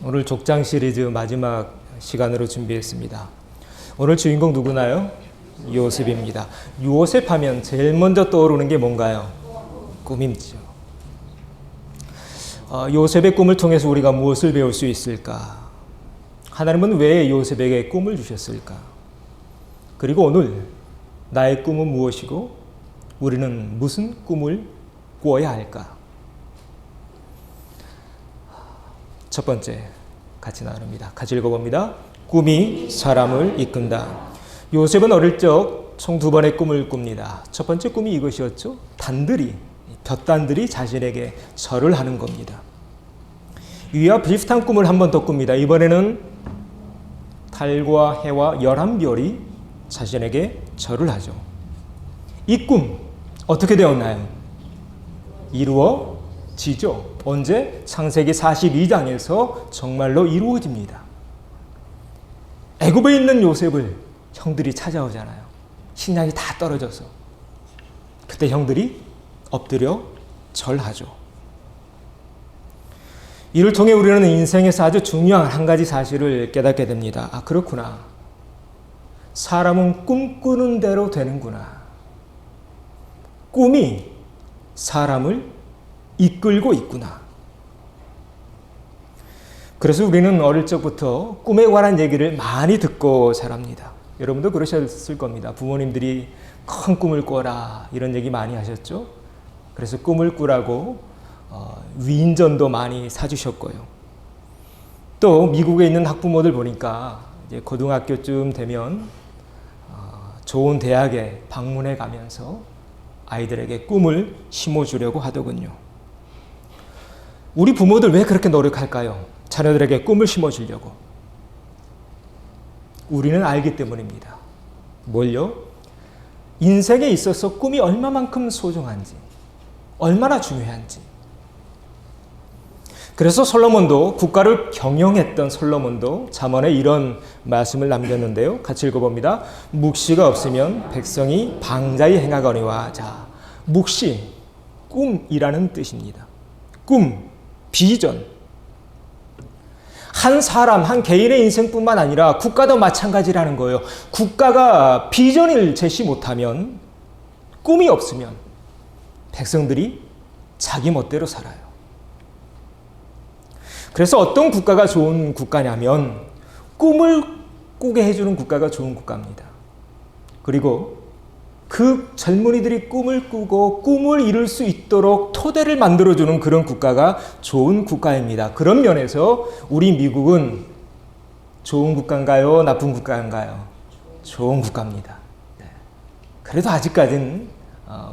오늘 족장 시리즈 마지막 시간으로 준비했습니다. 오늘 주인공 누구나요? 요셉입니다. 요셉 하면 제일 먼저 떠오르는 게 뭔가요? 꿈이죠. 요셉의 꿈을 통해서 우리가 무엇을 배울 수 있을까? 하나님은 왜 요셉에게 꿈을 주셨을까? 그리고 오늘 나의 꿈은 무엇이고 우리는 무슨 꿈을 꾸어야 할까? 첫 번째 같이 나눕니다. 같이 읽어봅니다. 꿈이 사람을 이끈다. 요셉은 어릴 적 총 2번의 꿈을 꿉니다. 첫 번째 꿈이 이것이었죠. 볕단들이 자신에게 절을 하는 겁니다. 이와 비슷한 꿈을 한 번 더 꿉니다. 이번에는 달과 해와 11별이 자신에게 절을 하죠. 이 꿈 어떻게 되었나요? 이루어지죠. 언제? 창세기 42장에서 정말로 이루어집니다. 애굽에 있는 요셉을 형들이 찾아오잖아요. 식량이 다 떨어져서. 그때 형들이 엎드려 절하죠. 이를 통해 우리는 인생에서 아주 중요한 한 가지 사실을 깨닫게 됩니다. 아, 그렇구나. 사람은 꿈꾸는 대로 되는구나. 꿈이 사람을 이끌고 있구나. 그래서 우리는 어릴 적부터 꿈에 관한 얘기를 많이 듣고 자랍니다. 여러분도 그러셨을 겁니다. 부모님들이 큰 꿈을 꿔라 이런 얘기 많이 하셨죠. 그래서 꿈을 꾸라고 위인전도 많이 사주셨고요. 또 미국에 있는 학부모들 보니까 이제 고등학교쯤 되면 좋은 대학에 방문해 가면서 아이들에게 꿈을 심어주려고 하더군요. 우리 부모들 왜 그렇게 노력할까요? 자녀들에게 꿈을 심어주려고. 우리는 알기 때문입니다. 뭘요? 인생에 있어서 꿈이 얼마만큼 소중한지, 얼마나 중요한지. 그래서 솔로몬도, 국가를 경영했던 솔로몬도 잠언에 이런 말씀을 남겼는데요. 같이 읽어봅니다. 묵시가 없으면 백성이 방자히 행하거니와. 자, 묵시, 꿈이라는 뜻입니다. 꿈, 비전. 한 사람, 한 개인의 인생뿐만 아니라 국가도 마찬가지라는 거예요. 국가가 비전을 제시 못하면, 꿈이 없으면 백성들이 자기 멋대로 살아요. 그래서 어떤 국가가 좋은 국가냐면 꿈을 꾸게 해주는 국가가 좋은 국가입니다. 그리고 그 젊은이들이 꿈을 꾸고 꿈을 이룰 수 있도록 토대를 만들어주는 그런 국가가 좋은 국가입니다. 그런 면에서 우리 미국은 좋은 국가인가요? 나쁜 국가인가요? 좋은 국가입니다. 그래도 아직까지는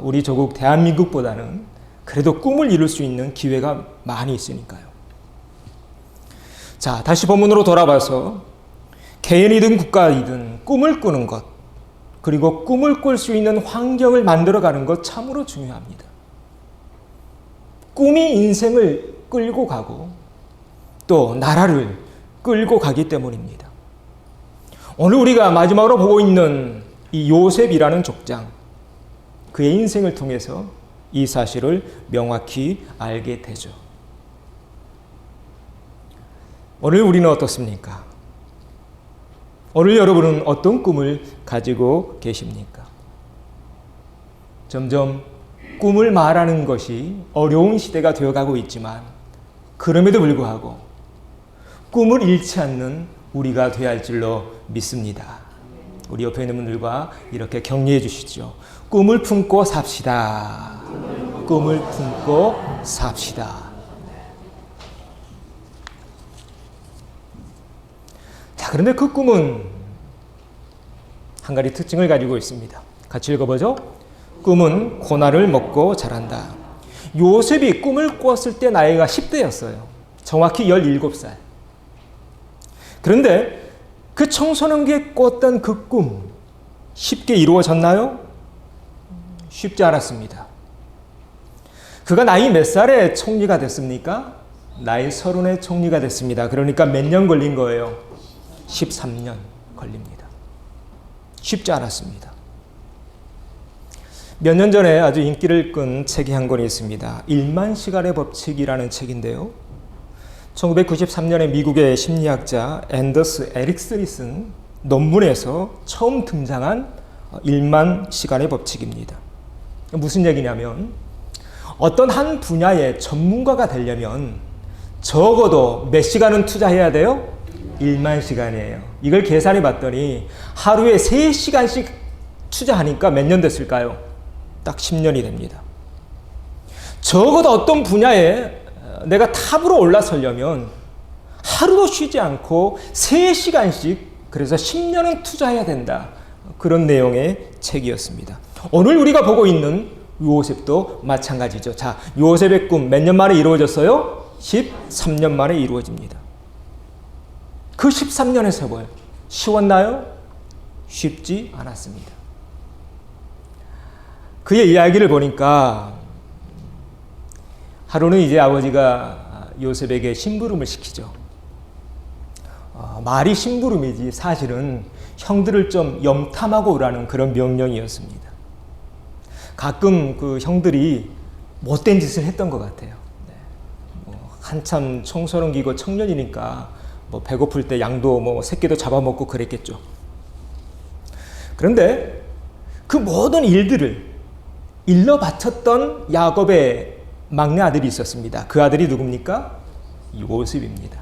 우리 조국 대한민국보다는 그래도 꿈을 이룰 수 있는 기회가 많이 있으니까요. 자, 다시 본문으로 돌아봐서 개인이든 국가이든 꿈을 꾸는 것, 그리고 꿈을 꿀 수 있는 환경을 만들어가는 것 참으로 중요합니다. 꿈이 인생을 끌고 가고 또 나라를 끌고 가기 때문입니다. 오늘 우리가 마지막으로 보고 있는 이 요셉이라는 족장, 그의 인생을 통해서 이 사실을 명확히 알게 되죠. 오늘 우리는 어떻습니까? 오늘 여러분은 어떤 꿈을 가지고 계십니까? 점점 꿈을 말하는 것이 어려운 시대가 되어가고 있지만 그럼에도 불구하고 꿈을 잃지 않는 우리가 되어야 할 줄로 믿습니다. 우리 옆에 있는 분들과 이렇게 격려해 주시죠. 꿈을 품고 삽시다. 꿈을 품고 삽시다. 자, 그런데 그 꿈은 한 가지 특징을 가지고 있습니다. 같이 읽어보죠. 꿈은 고난을 먹고 자란다. 요셉이 꿈을 꿨을 때 나이가 10대였어요. 정확히 17살. 그런데 그 청소년기에 꿨던 그 꿈 쉽게 이루어졌나요? 쉽지 않았습니다. 그가 나이 몇 살에 총리가 됐습니까? 나이 30에 총리가 됐습니다. 그러니까 몇 년 걸린 거예요? 13년 걸립니다. 쉽지 않았습니다. 몇 년 전에 아주 인기를 끈 책이 한 권이 있습니다. 1만 시간의 법칙이라는 책인데요. 1993년에 미국의 심리학자 앤더스 에릭슨이 쓴 논문에서 처음 등장한 1만 시간의 법칙입니다. 무슨 얘기냐면 어떤 한 분야의 전문가가 되려면 적어도 몇 시간은 투자해야 돼요? 1만 시간이에요. 이걸 계산해 봤더니 하루에 3시간씩 투자하니까 몇 년 됐을까요? 딱 10년이 됩니다. 적어도 어떤 분야에 내가 탑으로 올라서려면 하루도 쉬지 않고 3시간씩 그래서 10년은 투자해야 된다. 그런 내용의 책이었습니다. 오늘 우리가 보고 있는 요셉도 마찬가지죠. 자, 요셉의 꿈 몇 년 만에 이루어졌어요? 13년 만에 이루어집니다. 그 13년의 세월 쉬웠나요? 쉽지 않았습니다. 그의 이야기를 보니까 하루는 이제 아버지가 요셉에게 심부름을 시키죠. 말이 심부름이지 사실은 형들을 좀 염탐하고 오라는 그런 명령이었습니다. 가끔 그 형들이 못된 짓을 했던 것 같아요. 한참 청소년기고 청년이니까 배고플 때 양도 새끼도 잡아먹고 그랬겠죠. 그런데 그 모든 일들을 일러 바쳤던 야곱의 막내 아들이 있었습니다. 그 아들이 누굽니까? 요셉입니다.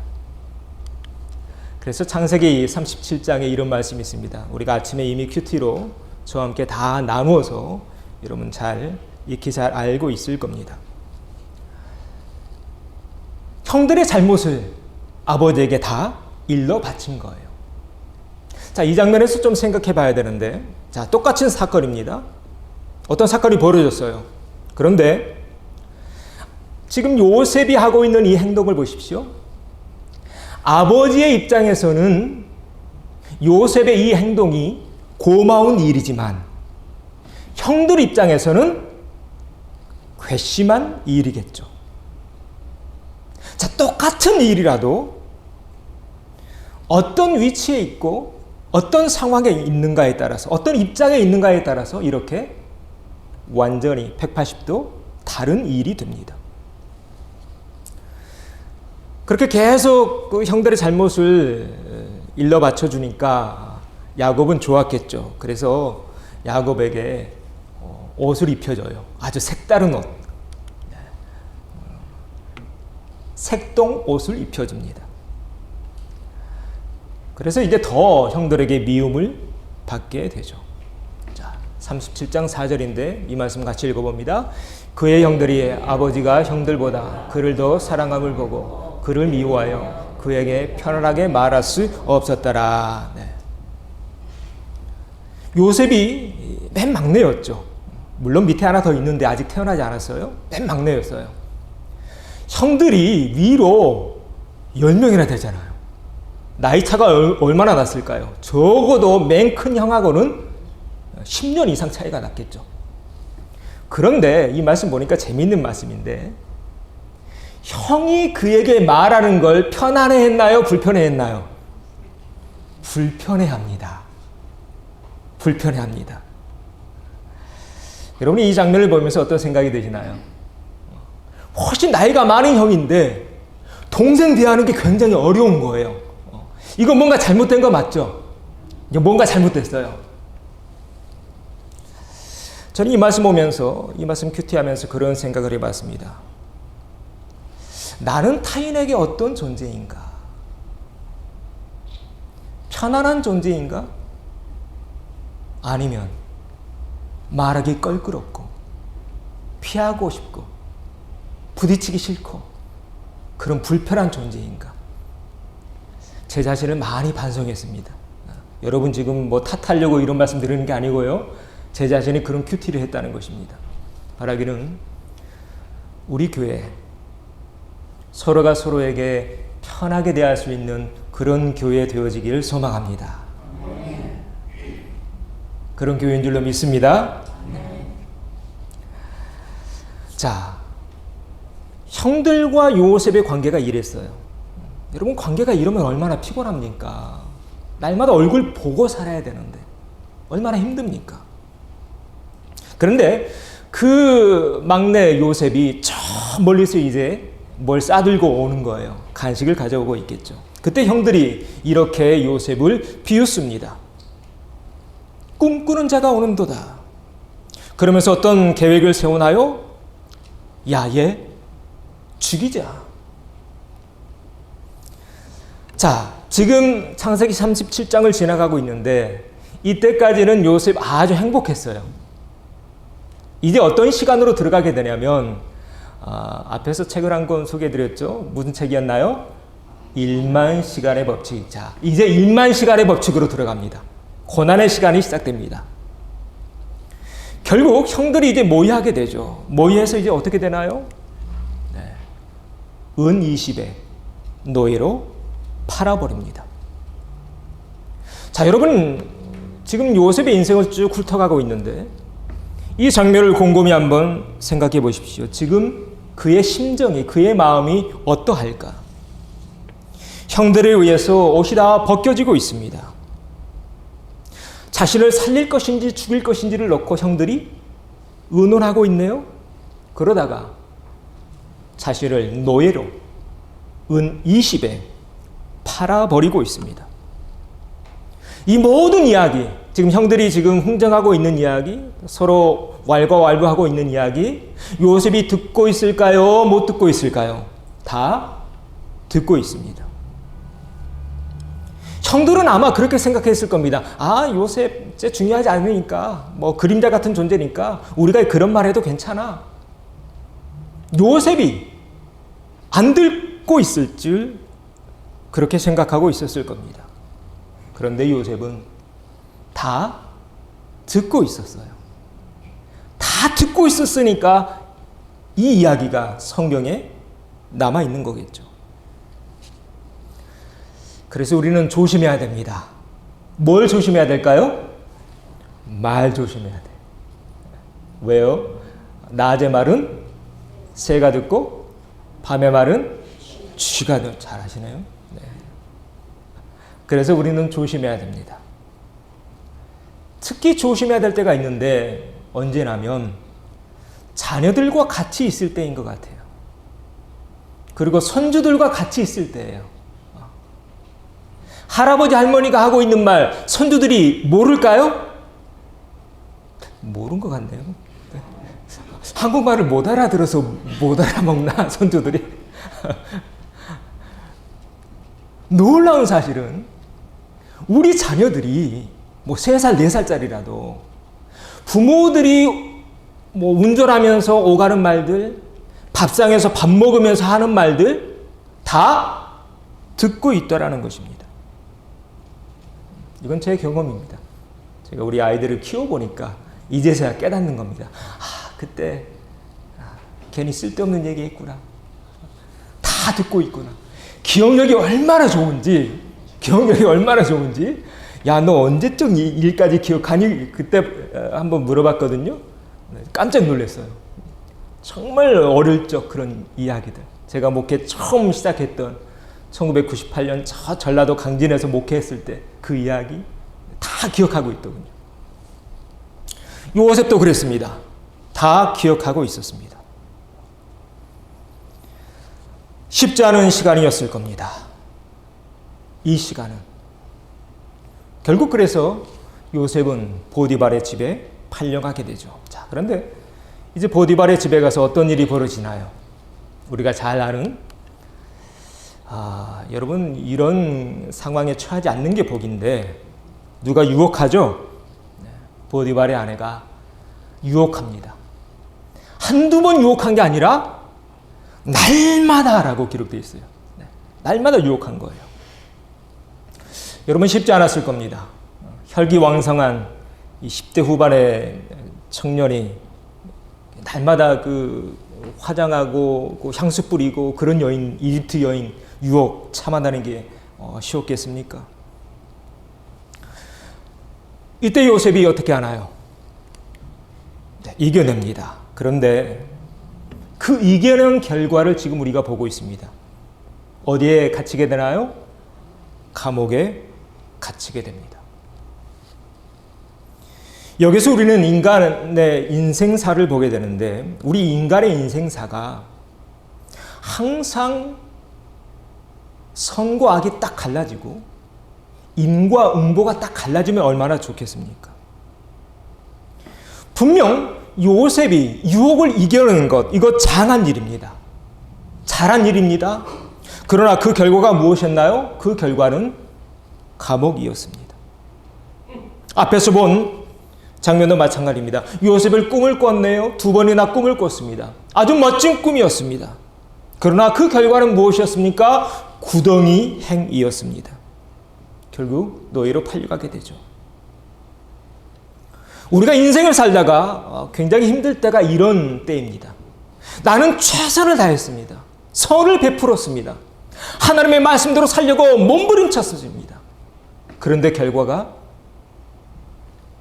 그래서 창세기 37장에 이런 말씀이 있습니다. 우리가 아침에 이미 큐티로 저와 함께 다 나누어서 여러분 잘 익히 잘 알고 있을 겁니다. 형들의 잘못을 아버지에게 다 일러 바친 거예요. 자, 이 장면에서 좀 생각해 봐야 되는데, 자, 똑같은 사건입니다. 어떤 사건이 벌어졌어요. 그런데 지금 요셉이 하고 있는 이 행동을 보십시오. 아버지의 입장에서는 요셉의 이 행동이 고마운 일이지만 형들 입장에서는 괘씸한 일이겠죠. 자, 똑같은 일이라도 어떤 위치에 있고 어떤 상황에 있는가에 따라서 어떤 입장에 있는가에 따라서 이렇게 완전히 180도 다른 일이 됩니다. 그렇게 계속 그 형들의 잘못을 일러 바쳐주니까 야곱은 좋았겠죠. 그래서 야곱에게 옷을 입혀줘요. 아주 색다른 옷. 색동 옷을 입혀줍니다. 그래서 이제 더 형들에게 미움을 받게 되죠. 자, 37장 4절인데 이 말씀 같이 읽어봅니다. 그의 형들이 아버지가 형들보다 그를 더 사랑함을 보고 그를 미워하여 그에게 편안하게 말할 수 없었더라. 네. 요셉이 맨 막내였죠. 물론 밑에 하나 더 있는데 아직 태어나지 않았어요. 맨 막내였어요. 형들이 위로 10명이나 되잖아요. 나이 차가 얼마나 났을까요? 적어도 맨 큰 형하고는 10년 이상 차이가 났겠죠. 그런데 이 말씀 보니까 재미있는 말씀인데 형이 그에게 말하는 걸 편안해했나요? 불편해했나요? 불편해합니다. 불편해합니다. 여러분이 이 장면을 보면서 어떤 생각이 드시나요? 훨씬 나이가 많은 형인데 동생 대하는 게 굉장히 어려운 거예요. 이거 뭔가 잘못된 거 맞죠? 뭔가 잘못됐어요. 저는 이 말씀 보면서 이 말씀 큐티하면서 그런 생각을 해봤습니다. 나는 타인에게 어떤 존재인가? 편안한 존재인가? 아니면 말하기 껄끄럽고 피하고 싶고 부딪히기 싫고 그런 불편한 존재인가? 제 자신을 많이 반성했습니다. 여러분 지금 탓하려고 이런 말씀 드리는 게 아니고요. 제 자신이 그런 큐티를 했다는 것입니다. 바라기는 우리 교회 서로가 서로에게 편하게 대할 수 있는 그런 교회 되어지기를 소망합니다. 그런 교회인 줄로 믿습니다. 자, 형들과 요셉의 관계가 이랬어요. 여러분 관계가 이러면 얼마나 피곤합니까? 날마다 얼굴 보고 살아야 되는데 얼마나 힘듭니까? 그런데 그 막내 요셉이 저 멀리서 이제 뭘 싸들고 오는 거예요. 간식을 가져오고 있겠죠. 그때 형들이 이렇게 요셉을 비웃습니다. 꿈꾸는 자가 오는도다. 그러면서 어떤 계획을 세우나요? 야, 얘 죽이자. 자, 지금 창세기 37장을 지나가고 있는데 이때까지는 요셉 아주 행복했어요. 이제 어떤 시간으로 들어가게 되냐면 앞에서 책을 한 권 소개해드렸죠. 무슨 책이었나요? 1만 시간의 법칙. 자, 이제 1만 시간의 법칙으로 들어갑니다. 고난의 시간이 시작됩니다. 결국 형들이 이제 모의하게 되죠. 모의해서 이제 어떻게 되나요? 네. 은 20에 노예로 팔아버립니다. 자, 여러분 지금 요셉의 인생을 쭉 훑어가고 있는데 이 장면을 곰곰이 한번 생각해 보십시오. 지금 그의 심정이, 그의 마음이 어떠할까? 형들에 의해서 옷이 다 벗겨지고 있습니다. 자신을 살릴 것인지 죽일 것인지를 놓고 형들이 의논하고 있네요. 그러다가 자신을 노예로 은 20에 팔아버리고 있습니다. 이 모든 이야기, 지금 형들이 지금 흥정하고 있는 이야기, 서로 왈가왈부하고 있는 이야기, 요셉이 듣고 있을까요? 못 듣고 있을까요? 다 듣고 있습니다. 형들은 아마 그렇게 생각했을 겁니다. 아, 요셉 쟤 중요하지 않으니까, 뭐 그림자 같은 존재니까 우리가 그런 말 해도 괜찮아. 요셉이 안 듣고 있을 줄 그렇게 생각하고 있었을 겁니다. 그런데 요셉은 다 듣고 있었어요. 다 듣고 있었으니까 이 이야기가 성경에 남아 있는 거겠죠. 그래서 우리는 조심해야 됩니다. 뭘 조심해야 될까요? 말 조심해야 돼. 왜요? 낮의 말은 새가 듣고 밤의 말은 쥐가 듣고. 잘 하시네요. 네. 그래서 우리는 조심해야 됩니다. 특히 조심해야 될 때가 있는데 언제냐면 자녀들과 같이 있을 때인 것 같아요. 그리고 손주들과 같이 있을 때예요. 할아버지 할머니가 하고 있는 말 손주들이 모를까요? 모른 것 같네요. 한국말을 못 알아들어서 못 알아먹나 손주들이. 놀라운 사실은 우리 자녀들이 뭐 3살, 4살짜리라도 부모들이 뭐 운전하면서 오가는 말들, 밥상에서 밥 먹으면서 하는 말들 다 듣고 있더라는 것입니다. 이건 제 경험입니다. 제가 우리 아이들을 키워보니까 이제서야 깨닫는 겁니다. 그때 괜히 쓸데없는 얘기했구나. 다 듣고 있구나. 기억력이 얼마나 좋은지, 야, 너 언제쯤 이 일까지 기억하니? 그때 한번 물어봤거든요. 깜짝 놀랐어요. 정말 어릴 적 그런 이야기들. 제가 목회 처음 시작했던 1998년 저 전라도 강진에서 목회했을 때 그 이야기 다 기억하고 있더군요. 요셉도 그랬습니다. 다 기억하고 있었습니다. 쉽지 않은 시간이었을 겁니다. 이 시간은. 결국 그래서 요셉은 보디발의 집에 팔려가게 되죠. 자, 그런데 이제 보디발의 집에 가서 어떤 일이 벌어지나요? 우리가 잘 아는 여러분 이런 상황에 처하지 않는 게 복인데 누가 유혹하죠? 보디발의 아내가 유혹합니다. 한두 번 유혹한 게 아니라 날마다라고 기록되어 있어요. 날마다 유혹한 거예요. 여러분 쉽지 않았을 겁니다. 혈기왕성한 이 10대 후반의 청년이 날마다 그 화장하고 그 향수 뿌리고 그런 여인, 이집트 여인 유혹 참아내는 게 쉬웠겠습니까? 이때 요셉이 어떻게 하나요? 네, 이겨냅니다. 그런데 그 이겨낸 결과를 지금 우리가 보고 있습니다. 어디에 갇히게 되나요? 감옥에 갇히게 됩니다. 여기서 우리는 인간의 인생사를 보게 되는데 우리 인간의 인생사가 항상 선과 악이 딱 갈라지고 인과 음보가 딱 갈라지면 얼마나 좋겠습니까? 분명 요셉이 유혹을 이겨내는 것, 이거 장한 일입니다. 잘한 일입니다. 그러나 그 결과가 무엇이었나요? 그 결과는 감옥이었습니다. 앞에서 본 장면도 마찬가지입니다. 요셉을 꿈을 꿨네요. 2번이나 꿈을 꿨습니다. 아주 멋진 꿈이었습니다. 그러나 그 결과는 무엇이었습니까? 구덩이 행이었습니다. 결국 노예로 팔려가게 되죠. 우리가 인생을 살다가 굉장히 힘들 때가 이런 때입니다. 나는 최선을 다했습니다. 선을 베풀었습니다. 하나님의 말씀대로 살려고 몸부림쳤습니다. 그런데 결과가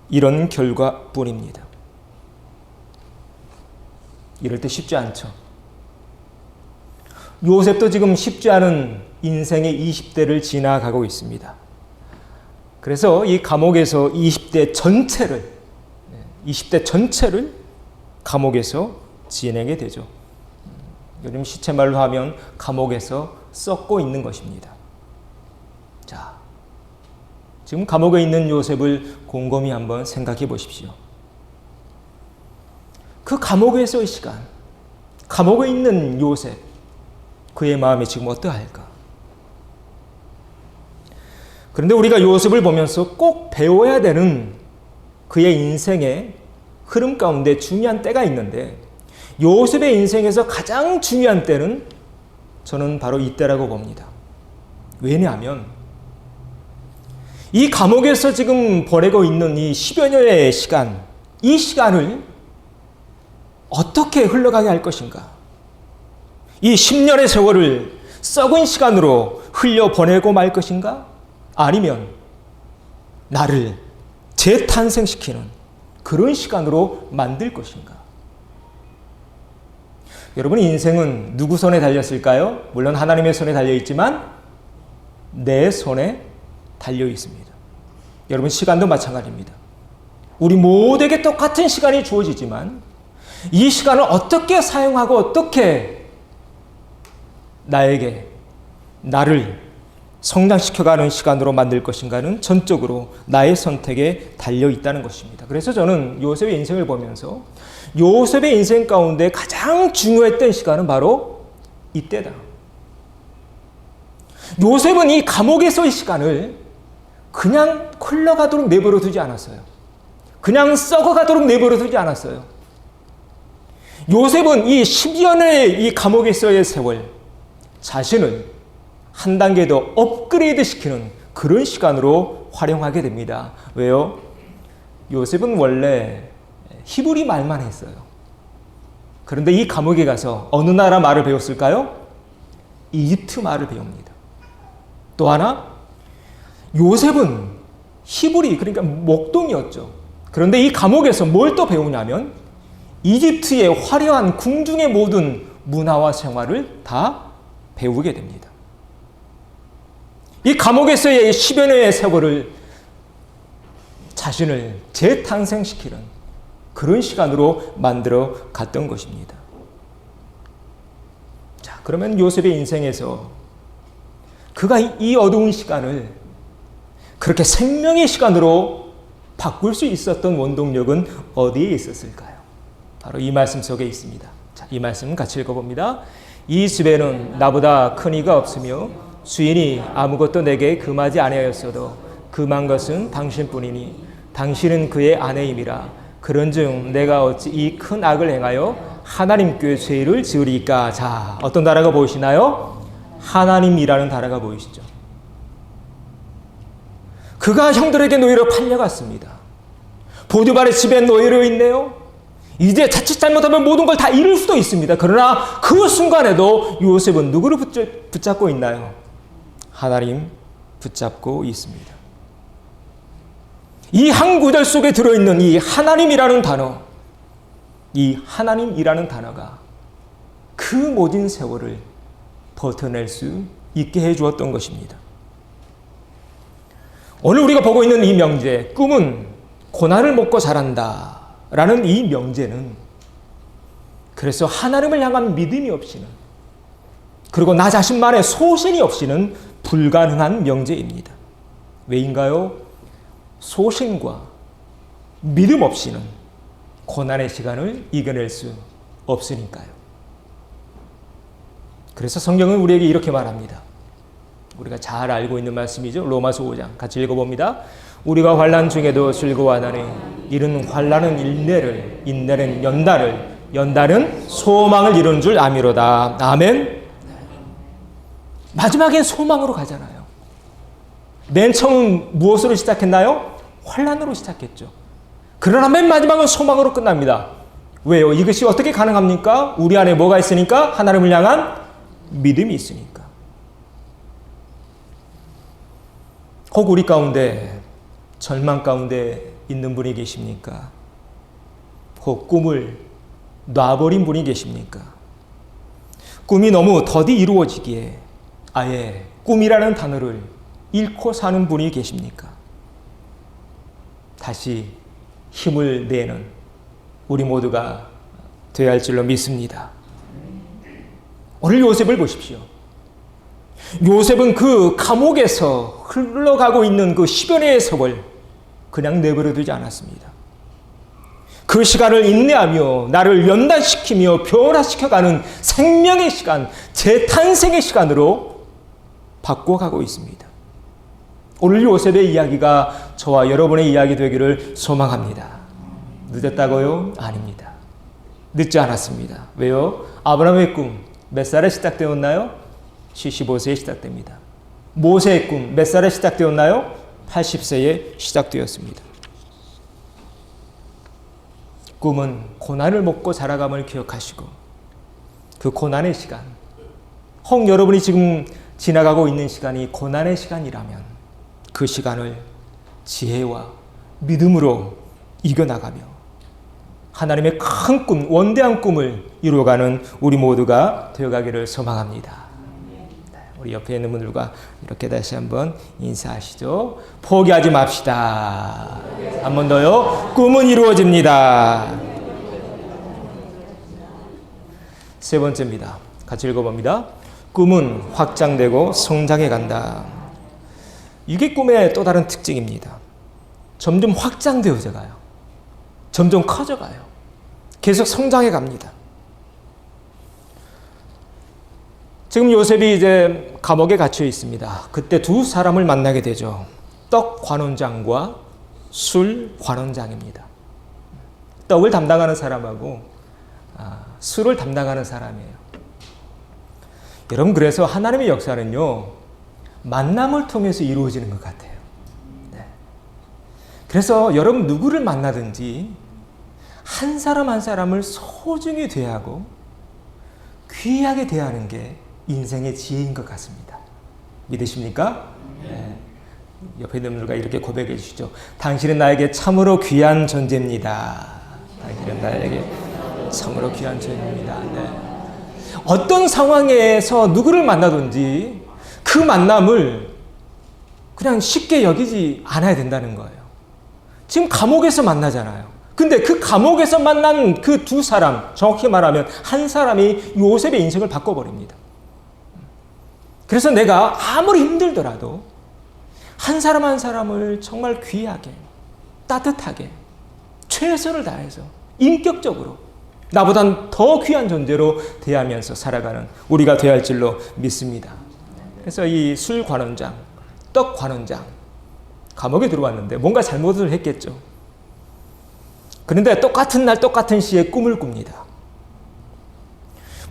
이런 결과뿐입니다. 이럴 때 쉽지 않죠. 요셉도 지금 쉽지 않은 인생의 20대를 지나가고 있습니다. 그래서 이 감옥에서 20대 전체를 감옥에서 지내게 되죠. 요즘 시체말로 하면 감옥에서 썩고 있는 것입니다. 자, 지금 감옥에 있는 요셉을 곰곰이 한번 생각해 보십시오. 그 감옥에서의 시간, 감옥에 있는 요셉, 그의 마음이 지금 어떠할까? 그런데 우리가 요셉을 보면서 꼭 배워야 되는 그의 인생의 흐름 가운데 중요한 때가 있는데, 요셉의 인생에서 가장 중요한 때는 저는 바로 이때라고 봅니다. 왜냐하면 이 감옥에서 지금 보내고 있는 이 10여 년의 시간, 이 시간을 어떻게 흘러가게 할 것인가? 이 10년의 세월을 썩은 시간으로 흘려보내고 말 것인가? 아니면 나를 재탄생시키는 그런 시간으로 만들 것인가? 여러분, 인생은 누구 손에 달렸을까요? 물론 하나님의 손에 달려있지만 내 손에 달려 있습니다. 여러분, 시간도 마찬가지입니다. 우리 모두에게 똑같은 시간이 주어지지만 이 시간을 어떻게 사용하고 어떻게 나를 성장시켜가는 시간으로 만들 것인가는 전적으로 나의 선택에 달려 있다는 것입니다. 그래서 저는 요셉의 인생을 보면서 요셉의 인생 가운데 가장 중요했던 시간은 바로 이때다. 요셉은 이 감옥에서의 시간을 그냥 흘러가도록 내버려 두지 않았어요. 그냥 썩어가도록 내버려 두지 않았어요. 요셉은 이 10년의 이 감옥에서의 세월, 자신을 한 단계 더 업그레이드 시키는 그런 시간으로 활용하게 됩니다. 왜요? 요셉은 원래 히브리 말만 했어요. 그런데 이 감옥에 가서 어느 나라 말을 배웠을까요? 이집트 말을 배웁니다. 또 하나, 요셉은 히브리, 그러니까 목동이었죠. 그런데 이 감옥에서 뭘 또 배우냐면 이집트의 화려한 궁중의 모든 문화와 생활을 다 배우게 됩니다. 이 감옥에서의 10여 년의 세월을 자신을 재탄생시키는 그런 시간으로 만들어 갔던 것입니다. 자, 그러면 요셉의 인생에서 그가 이 어두운 시간을 그렇게 생명의 시간으로 바꿀 수 있었던 원동력은 어디에 있었을까요? 바로 이 말씀 속에 있습니다. 자, 이 말씀 같이 읽어봅니다. 이 집에는 나보다 큰 이가 없으며 주인이 아무것도 내게 금하지 아니하였어도 금한 것은 당신뿐이니 당신은 그의 아내임이라. 그런즉 내가 어찌 이 큰 악을 행하여 하나님께 죄를 지으리까. 자, 어떤 단어가 보이시나요? 하나님이라는 단어가 보이시죠? 그가 형들에게 노예로 팔려갔습니다. 보디발의 집에 노예로 있네요. 이제 자칫 잘못하면 모든 걸 다 잃을 수도 있습니다. 그러나 그 순간에도 요셉은 누구를 붙잡고 있나요? 하나님 붙잡고 있습니다. 이 한 구절 속에 들어있는 이 하나님이라는 단어, 이 하나님이라는 단어가 그 모든 세월을 버텨낼 수 있게 해주었던 것입니다. 오늘 우리가 보고 있는 이 명제, 꿈은 고난을 먹고 자란다 라는 이 명제는 그래서 하나님을 향한 믿음이 없이는, 그리고 나 자신만의 소신이 없이는 불가능한 명제입니다. 왜인가요? 소신과 믿음 없이는 고난의 시간을 이겨낼 수 없으니까요. 그래서 성경은 우리에게 이렇게 말합니다. 우리가 잘 알고 있는 말씀이죠. 로마서 5장 같이 읽어봅니다. 우리가 환난 중에도 즐거워하나니 이른 환난은 인내를, 인내는 연단을, 연단은 소망을 이루는 줄 아미로다. 아멘. 마지막엔 소망으로 가잖아요. 맨 처음 무엇으로 시작했나요? 환난으로 시작했죠. 그러나 맨 마지막은 소망으로 끝납니다. 왜요? 이것이 어떻게 가능합니까? 우리 안에 뭐가 있으니까? 하나님을 향한 믿음이 있으니까. 혹 우리 가운데 절망 가운데 있는 분이 계십니까? 혹 꿈을 놔버린 분이 계십니까? 꿈이 너무 더디 이루어지기에 아예 꿈이라는 단어를 잃고 사는 분이 계십니까? 다시 힘을 내는 우리 모두가 되어야 할 줄로 믿습니다. 오늘 요셉을 보십시오. 요셉은 그 감옥에서 흘러가고 있는 그 10여 년의 세월 그냥 내버려 두지 않았습니다. 그 시간을 인내하며 나를 연단시키며 변화시켜가는 생명의 시간, 재탄생의 시간으로 바꿔가고 있습니다. 오늘 요셉의 이야기가 저와 여러분의 이야기 되기를 소망합니다. 늦었다고요? 아닙니다. 늦지 않았습니다. 왜요? 아브라함의 꿈 몇 살에 시작되었나요? 75세에 시작됩니다. 모세의 꿈 몇 살에 시작되었나요? 80세에 시작되었습니다. 꿈은 고난을 먹고 자라감을 기억하시고 그 고난의 시간, 혹 여러분이 지금 지나가고 있는 시간이 고난의 시간이라면 그 시간을 지혜와 믿음으로 이겨나가며 하나님의 큰 꿈, 원대한 꿈을 이루어가는 우리 모두가 되어가기를 소망합니다. 우리 옆에 있는 분들과 이렇게 다시 한번 인사하시죠. 포기하지 맙시다. 한 번 더요. 꿈은 이루어집니다. 세 번째입니다. 같이 읽어봅니다. 꿈은 확장되고 성장해 간다. 이게 꿈의 또 다른 특징입니다. 점점 확장되어져 가요. 점점 커져가요. 계속 성장해 갑니다. 지금 요셉이 이제 감옥에 갇혀 있습니다. 그때 두 사람을 만나게 되죠. 떡 관원장과 술 관원장입니다. 떡을 담당하는 사람하고 술을 담당하는 사람이에요. 여러분, 그래서 하나님의 역사는요, 만남을 통해서 이루어지는 것 같아요. 네. 그래서 여러분 누구를 만나든지 한 사람 한 사람을 소중히 대하고 귀하게 대하는 게 인생의 지혜인 것 같습니다. 믿으십니까? 네. 옆에 있는 분들과 이렇게 고백해 주시죠. 당신은 나에게 참으로 귀한 존재입니다. 당신은 나에게 참으로 귀한 존재입니다. 네. 어떤 상황에서 누구를 만나든지 그 만남을 그냥 쉽게 여기지 않아야 된다는 거예요. 지금 감옥에서 만나잖아요. 근데 그 감옥에서 만난 그 두 사람, 정확히 말하면 한 사람이 요셉의 인생을 바꿔버립니다. 그래서 내가 아무리 힘들더라도 한 사람 한 사람을 정말 귀하게, 따뜻하게, 최선을 다해서 인격적으로 나보단 더 귀한 존재로 대하면서 살아가는 우리가 되어야 할 줄로 믿습니다. 그래서 이 술 관원장, 떡 관원장, 감옥에 들어왔는데 뭔가 잘못을 했겠죠. 그런데 똑같은 날 똑같은 시에 꿈을 꿉니다.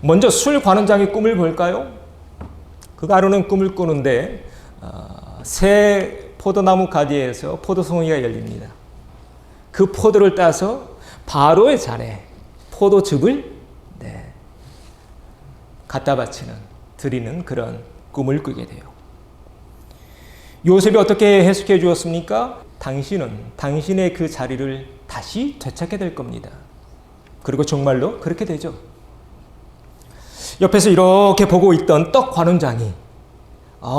먼저 술 관원장의 꿈을 볼까요? 그 하루는 꿈을 꾸는데 새 포도나무 가지에서 포도송이가 열립니다. 그 포도를 따서 바로의 잔에 포도즙을 갖다 바치는, 드리는 그런 꿈을 꾸게 돼요. 요셉이 어떻게 해석해 주었습니까? 당신은 당신의 그 자리를 다시 되찾게 될 겁니다. 그리고 정말로 그렇게 되죠. 옆에서 이렇게 보고 있던 떡 관원장이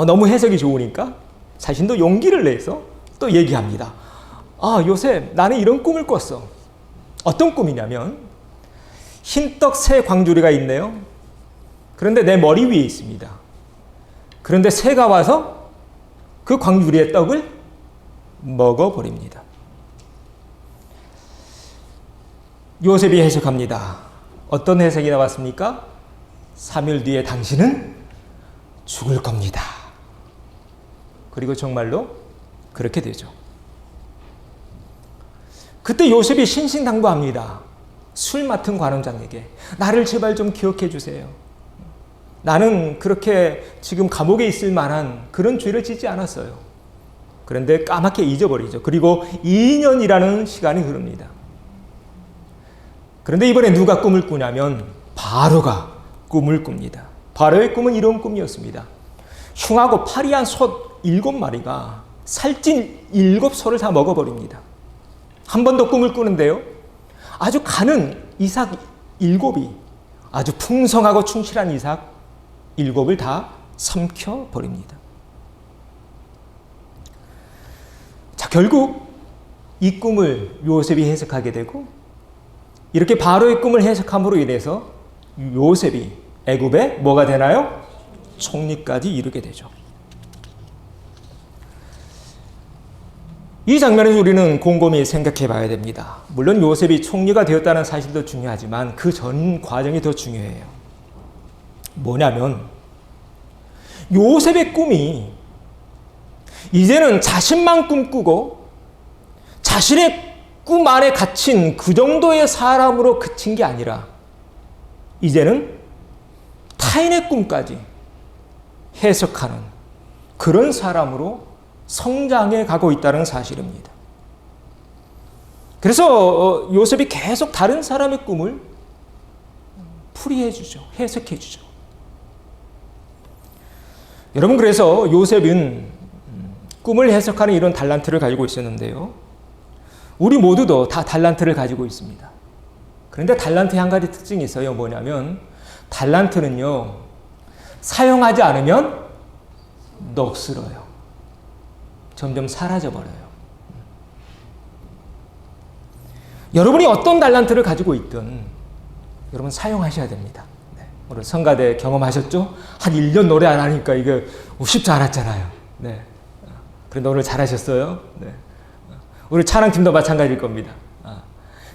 너무 해석이 좋으니까 자신도 용기를 내서 또 얘기합니다. 요셉, 나는 이런 꿈을 꿨어. 어떤 꿈이냐면 흰떡 새 광주리가 있네요. 그런데 내 머리 위에 있습니다. 그런데 새가 와서 그 광주리의 떡을 먹어버립니다. 요셉이 해석합니다. 어떤 해석이 나왔습니까? 3일 뒤에 당신은 죽을 겁니다. 그리고 정말로 그렇게 되죠. 그때 요셉이 신신당부합니다. 술 맡은 관원장에게 나를 제발 좀 기억해 주세요. 나는 그렇게 지금 감옥에 있을 만한 그런 죄를 짓지 않았어요. 그런데 까맣게 잊어버리죠. 그리고 2년이라는 시간이 흐릅니다. 그런데 이번에 누가 꿈을 꾸냐면 바로가 꿈을 꿉니다. 바로의 꿈은 이런 꿈이었습니다. 흉하고 파리한 소 7마리가 살찐 7소를 다 먹어버립니다. 한 번 더 꿈을 꾸는데요. 아주 가는 이삭 7이 아주 풍성하고 충실한 이삭 7을 다 삼켜버립니다. 자, 결국 이 꿈을 요셉이 해석하게 되고 이렇게 바로의 꿈을 해석함으로 인해서 요셉이 애굽에 뭐가 되나요? 총리까지 이르게 되죠. 이 장면에서 우리는 곰곰이 생각해 봐야 됩니다. 물론 요셉이 총리가 되었다는 사실도 중요하지만 그 전 과정이 더 중요해요. 뭐냐면 요셉의 꿈이 이제는 자신만 꿈꾸고 자신의 꿈 안에 갇힌 그 정도의 사람으로 그친 게 아니라 이제는 타인의 꿈까지 해석하는 그런 사람으로 성장해 가고 있다는 사실입니다. 그래서 요셉이 계속 다른 사람의 꿈을 풀이해 주죠. 해석해 주죠. 여러분, 그래서 요셉은 꿈을 해석하는 이런 달란트를 가지고 있었는데요. 우리 모두도 다 달란트를 가지고 있습니다. 그런데 달란트의 한 가지 특징이 있어요. 뭐냐면 달란트는요, 사용하지 않으면 넋으로요. 점점 사라져버려요. 여러분이 어떤 달란트를 가지고 있든 여러분 사용하셔야 됩니다. 네. 오늘 성가대 경험하셨죠? 한 1년 노래 안 하니까 이게 쉽지 않았잖아요. 네. 그런데 오늘 잘하셨어요. 네. 우리 찬양팀도 마찬가지일 겁니다.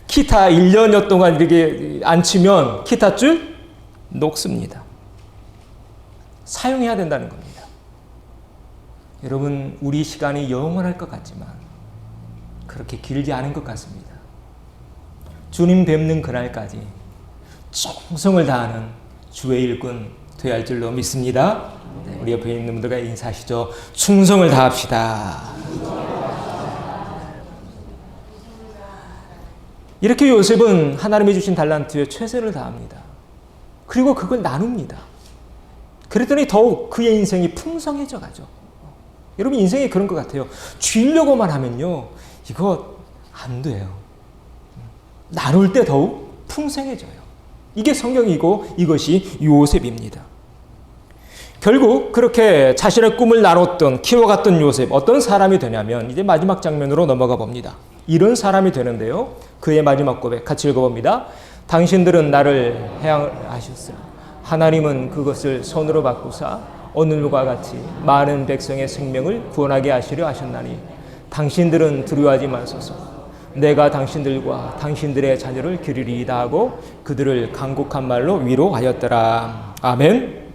기타 1년여 동안 이렇게 안 치면 기타 줄 녹습니다. 사용해야 된다는 겁니다. 여러분, 우리 시간이 영원할 것 같지만 그렇게 길지 않은 것 같습니다. 주님 뵙는 그날까지 충성을 다하는 주의 일꾼 되어야 할 줄로 믿습니다. 우리 옆에 있는 분들과 인사하시죠. 충성을 다합시다. 이렇게 요셉은 하나님이 주신 달란트에 최선을 다합니다. 그리고 그걸 나눕니다. 그랬더니 더욱 그의 인생이 풍성해져 가죠. 여러분, 인생이 그런 것 같아요. 주려고만 하면요, 이거 안 돼요. 나눌 때 더욱 풍성해져요. 이게 성경이고 이것이 요셉입니다. 결국 그렇게 자신의 꿈을 나눴던, 키워갔던 요셉, 어떤 사람이 되냐면 이제 마지막 장면으로 넘어가 봅니다. 이런 사람이 되는데요. 그의 마지막 고백 같이 읽어봅니다. 당신들은 나를 해양하셨어요. 하나님은 그것을 손으로 바꾸사 오늘과 같이 많은 백성의 생명을 구원하게 하시려 하셨나니 당신들은 두려워하지 마소서. 내가 당신들과 당신들의 자녀를 기르리이다 하고 그들을 간곡한 말로 위로하였더라. 아멘.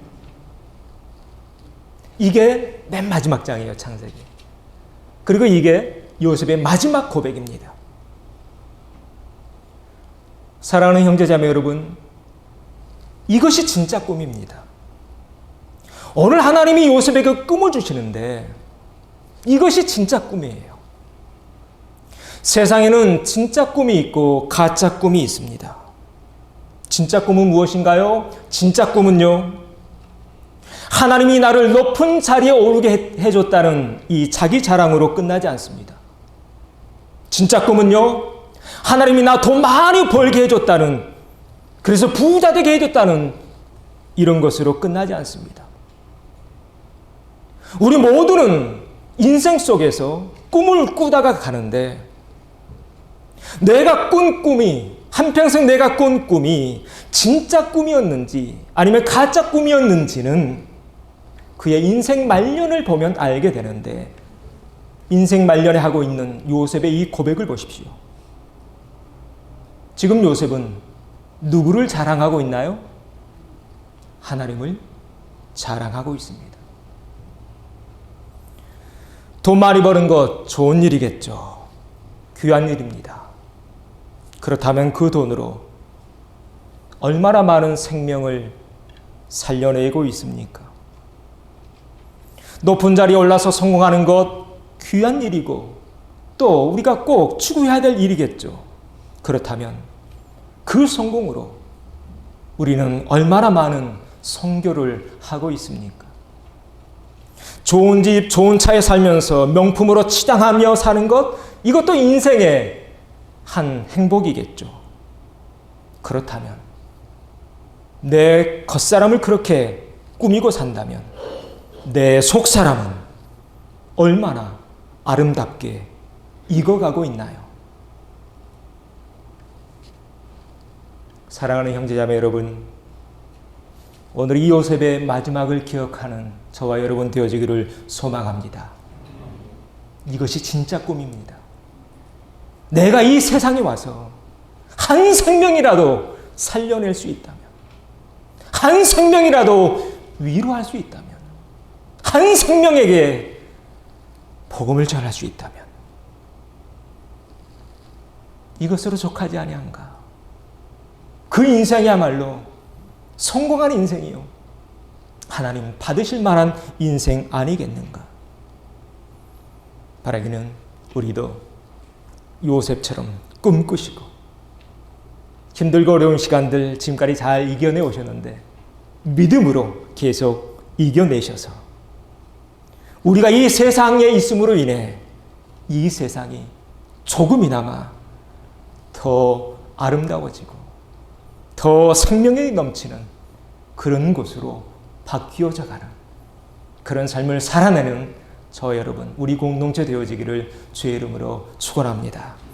이게 맨 마지막 장이에요, 창세기. 그리고 이게 요셉의 마지막 고백입니다. 사랑하는 형제자매 여러분, 이것이 진짜 꿈입니다. 오늘 하나님이 요셉에게 꿈을 주시는데 이것이 진짜 꿈이에요. 세상에는 진짜 꿈이 있고 가짜 꿈이 있습니다. 진짜 꿈은 무엇인가요? 진짜 꿈은요, 하나님이 나를 높은 자리에 오르게 해줬다는 이 자기 자랑으로 끝나지 않습니다. 진짜 꿈은요, 하나님이 나 돈 많이 벌게 해줬다는, 그래서 부자 되게 해줬다는 이런 것으로 끝나지 않습니다. 우리 모두는 인생 속에서 꿈을 꾸다가 가는데 내가 꾼 꿈이, 한평생 내가 꾼 꿈이 진짜 꿈이었는지 아니면 가짜 꿈이었는지는 그의 인생 말년을 보면 알게 되는데 인생 말년에 하고 있는 요셉의 이 고백을 보십시오. 지금 요셉은 누구를 자랑하고 있나요? 하나님을 자랑하고 있습니다. 돈 많이 버는 것 좋은 일이겠죠. 귀한 일입니다. 그렇다면 그 돈으로 얼마나 많은 생명을 살려내고 있습니까? 높은 자리에 올라서 성공하는 것 귀한 일이고 또 우리가 꼭 추구해야 될 일이겠죠. 그렇다면 그 성공으로 우리는 얼마나 많은 선교를 하고 있습니까? 좋은 집, 좋은 차에 살면서 명품으로 치장하며 사는 것, 이것도 인생의 한 행복이겠죠. 그렇다면 내 겉사람을 그렇게 꾸미고 산다면 내 속사람은 얼마나 아름답게 익어가고 있나요? 사랑하는 형제자매 여러분, 오늘 이 요셉의 마지막을 기억하는 저와 여러분 되어지기를 소망합니다. 이것이 진짜 꿈입니다. 내가 이 세상에 와서 한 생명이라도 살려낼 수 있다면, 한 생명이라도 위로할 수 있다면, 한 생명에게 복음을 전할 수 있다면 이것으로 족하지 아니한가? 그 인생이야말로 성공한 인생이요, 하나님 받으실 만한 인생 아니겠는가? 바라기는 우리도 요셉처럼 꿈꾸시고 힘들고 어려운 시간들 지금까지 잘 이겨내 오셨는데 믿음으로 계속 이겨내셔서 우리가 이 세상에 있음으로 인해 이 세상이 조금이나마 더 아름다워지고 더 생명력이 넘치는 그런 곳으로 바뀌어져 가는 그런 삶을 살아내는 저 여러분, 우리 공동체 되어지기를 주의 이름으로 축원합니다.